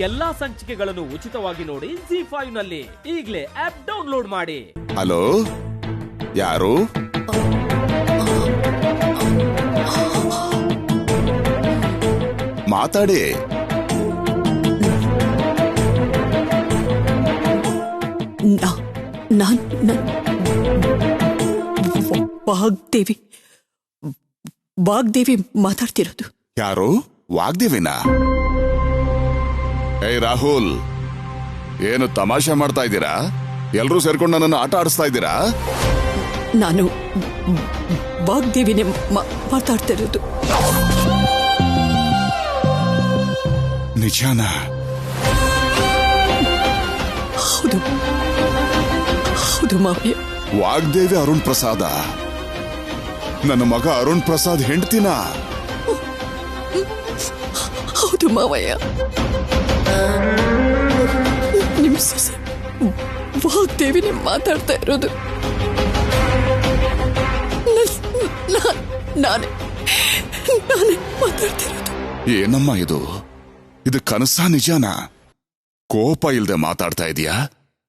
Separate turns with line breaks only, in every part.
ಎಲ್ಲಾ ಸಂಚಿಕೆಗಳನ್ನು ಉಚಿತವಾಗಿ ನೋಡಿ ZEE5 ನಲ್ಲಿ. ಈಗಲೇ ಆಪ್ ಡೌನ್ಲೋಡ್ ಮಾಡಿ.
ಹಲೋ, ಯಾರು? ಮಾತಾಡಿ.
ವಾಗ್ದೇವಿ ಮಾತಾಡ್ತಿರೋದು.
ಯಾರು? ವಾಗ್ದೇವಿನ? ಏಯ್ ರಾಹುಲ್, ಏನು ತಮಾಷೆ ಮಾಡ್ತಾ ಇದ್ದೀರಾ? ಎಲ್ರೂ ಸೇರ್ಕೊಂಡು ನನ್ನನ್ನು ಆಟ ಆಡಿಸ್ತಾ ಇದ್ದೀರಾ?
ನಾನು ವಾಗ್ದೇವಿನೇ ಮಾತಾಡ್ತಿರೋದು.
ನಿಜಾನಾ?
ಹೌದು ಹೌದು ಮಾವಯ್ಯ.
ವಾಗ್ದೇವಿ ಅರುಣ್ ಪ್ರಸಾದ? ನನ್ನ ಮಗ ಅರುಣ್ ಪ್ರಸಾದ್ ಹೆಂಡ್ತಿನ?
ಹೌದು ಮಾವಯ್ಯ. ನಿಮ್ ಸೊಸೆ ವಾಗ್ದೇವಿನೇ ಮಾತಾಡ್ತಾ ಇರೋದು. ನಾನೇ ಮಾತಾಡ್ತಿರೋದು.
ಏನಮ್ಮ ಇದು? ಇದು ಕನಸಾ ನಿಜಾನಾ? ಕೋಪ ಇಲ್ದೆ ಮಾತಾಡ್ತಾ ಇದೀಯಾ?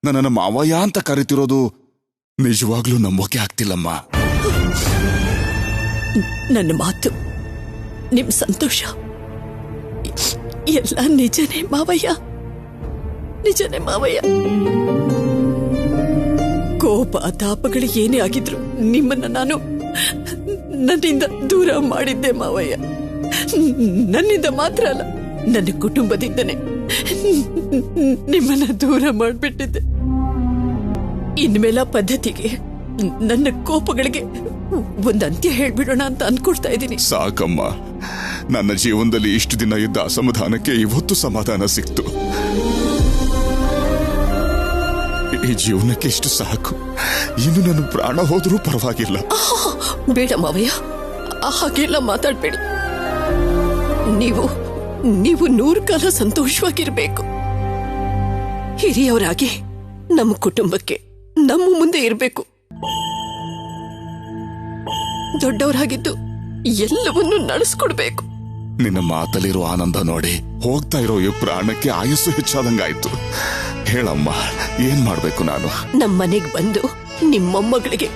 ನನ್ನನ್ನು ಮಾವಯ್ಯ ಅಂತ ಕರಿತಿರೋದು ನಿಜವಾಗ್ಲೂ ನಂಬೋಕೆ ಆಗ್ತಿಲ್ಲಮ್ಮ.
ನನ್ನ ಮಾತು, ನಿಮ್ ಸಂತೋಷ ಎಲ್ಲ ನಿಜನೇ ಮಾವಯ್ಯ, ನಿಜನೇ ಮಾವಯ್ಯ. ಕೋಪ ತಾಪಗಳು ಏನೇ ಆಗಿದ್ರು ನಿಮ್ಮನ್ನ ನಾನು ನನ್ನಿಂದ ದೂರ ಮಾಡಿದ್ದೆ ಮಾವಯ್ಯ. ನನ್ನಿಂದ ಮಾತ್ರ ಅಲ್ಲ, ನನ್ನ ಕುಟುಂಬದಿಂದನೇ ನಿಮ್ಮನ್ನ ದೂರ ಮಾಡಿಬಿಟ್ಟಿದ್ದೆ. ಇನ್ಮೇಲೆ ಪದ್ಧತಿಗೆ, ನನ್ನ ಕೋಪಗಳಿಗೆ ಒಂದು ಅಂತ್ಯ ಹೇಳ್ಬಿಡೋಣ ಅಂತ ಅನ್ಕೊಳ್ತಾ ಇದ್ದೀನಿ.
ಸಾಕಮ್ಮ, ನನ್ನ ಜೀವನದಲ್ಲಿ ಇಷ್ಟು ದಿನ ಇದ್ದ ಅಸಮಾಧಾನಕ್ಕೆ ಇವತ್ತು ಸಮಾಧಾನ ಸಿಕ್ತು. ಈ ಜೀವನಕ್ಕೆ ಇಷ್ಟು ಸಾಕು. ಇನ್ನು ನನ್ನ ಪ್ರಾಣ ಹೋದ್ರೂ ಪರವಾಗಿಲ್ಲ.
ಬೇಡ ಮಾವಯ್ಯ, ಹಾಗೆಲ್ಲ ಮಾತಾಡ್ಬೇಡಿ. ನೀವು 100 ಕಾಲ ಸಂತೋಷವಾಗಿರ್ಬೇಕು. ಹಿರಿಯವರಾಗಿ ನಮ್ಮ ಕುಟುಂಬಕ್ಕೆ ನಮ್ಮ ಮುಂದೆ ಇರಬೇಕು. ದೊಡ್ಡವರಾಗಿದ್ದು ಎಲ್ಲವನ್ನೂ ನಡೆಸ್ಕೊಡ್ಬೇಕು.
ನಿನ್ನ ಮಾತಲ್ಲಿರೋ ಆನಂದ ನೋಡಿ ಹೋಗ್ತಾ ಇರೋ ಈ ಪ್ರಾಣಕ್ಕೆ ಆಯಸ್ಸು ಹೆಚ್ಚಾದಂಗಾಯ್ತು. ಹೇಳಮ್ಮ, ಏನ್ ಮಾಡ್ಬೇಕು ನಾನು?
ನಮ್ಮನೆಗೆ ಬಂದು ನಿಮ್ಮ ಮೊಮ್ಮಗಳಿಗೆ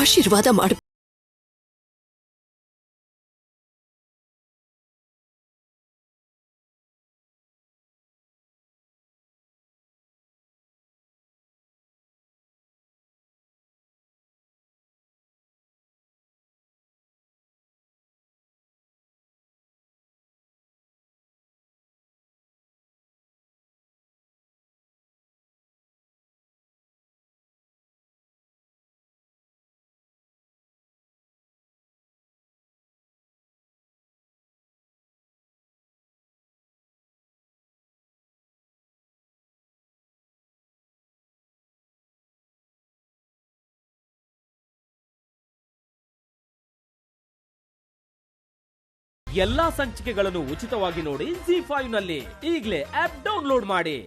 ಆಶೀರ್ವಾದ ಮಾಡು.
ಎಲ್ಲಾ ಸಂಚಿಕೆಗಳನ್ನು ಉಚಿತವಾಗಿ ನೋಡಿ ZEE5 ನಲ್ಲಿ. ಈಗಲೇ ಆಪ್ ಡೌನ್ಲೋಡ್ ಮಾಡಿ.